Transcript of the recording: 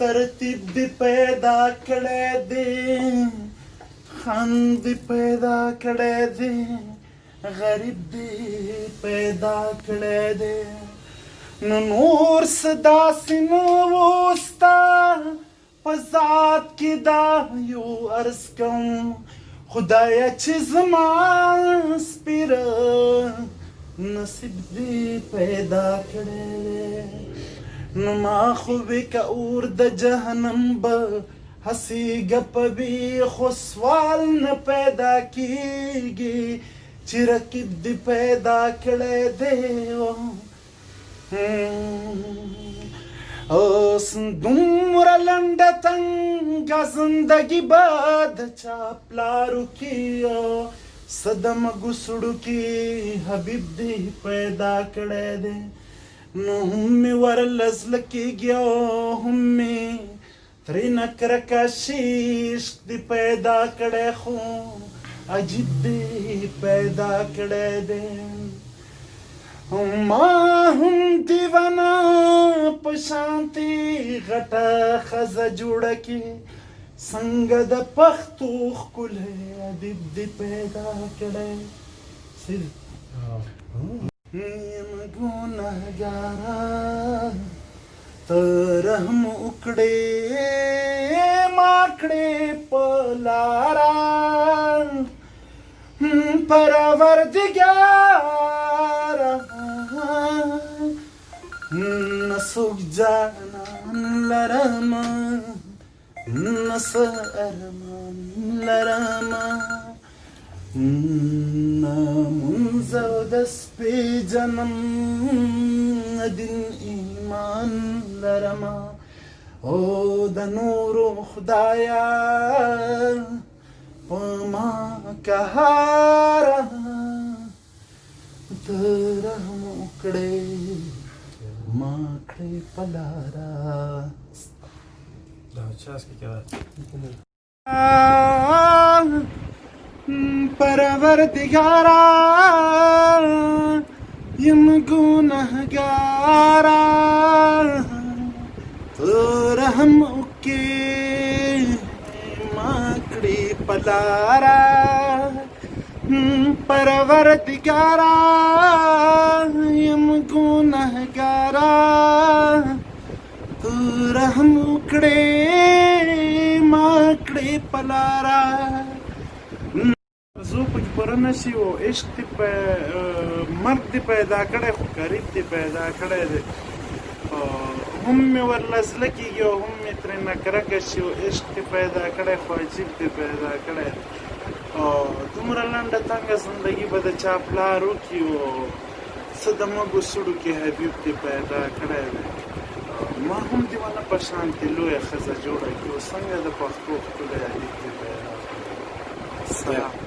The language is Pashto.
ترتیب دی پیدا کړی دی خان دی پیدا کړی دی غریب دی پیدا کړی دی نو نور څه داسې نه و ستا په ذات کې دا یو عرض کوم خدایه چې زما سپیره نصیب دی پیدا کړی دی نو ما خو وې که اور د جهنم به هسېږه په خو سوال نه پیدا کېږي چې رقیب دی پیدا کړی دی اوس دومره لنډه تنګه زندګي به د چا پلارو کې څه د مږو سړو کې حبیب دی پیدا کړی دی نو هم مې ورله زړه کېږي او هم مې ترېنه کرکه عشق دی پیدا کړی خو عجیب دی پیدا کړی دی ما هم دیوانه په شانتې غټه ښځه جوړه کې څنګه د پښتو ښکلی ادیب دی پیدا کړی یم ګنهګاره ته رحم وکړې ما کړې په لاره پروردګاره نه څوک جانان لرم نه څه ارمان لرم نه مونځ او د سپېژنم دین ایمان لرم او د نورو خدایه په ما قهاره ته رحم وکړې ما کړې په لاره پروردګاره یم ګنهګاره ته رحم وکړې ما کړې په لاره پروردګاره یم ګنهګاره ته رحم وکړې ما کړې په لاره زو پکې پوره نه شي او عشق دې مرګ دې پیدا کړی خو غریب دې پیدا کړی دی هم مې ورله زړه کېږي او هم مې ترېنه کرکه شي او عشق دې پیدا کړی خو عجیب دې پیدا کړی دی دومره لنډه تنګه زندګي به د چا پلار وکړي او څه د مږو سړو کې حبیب دې پیدا کړی دی ما هم دیوانه په شانتې لویه ښځه جوړه کړي او څنګه د پښتو ښکلی حبیب دې پیدا سلام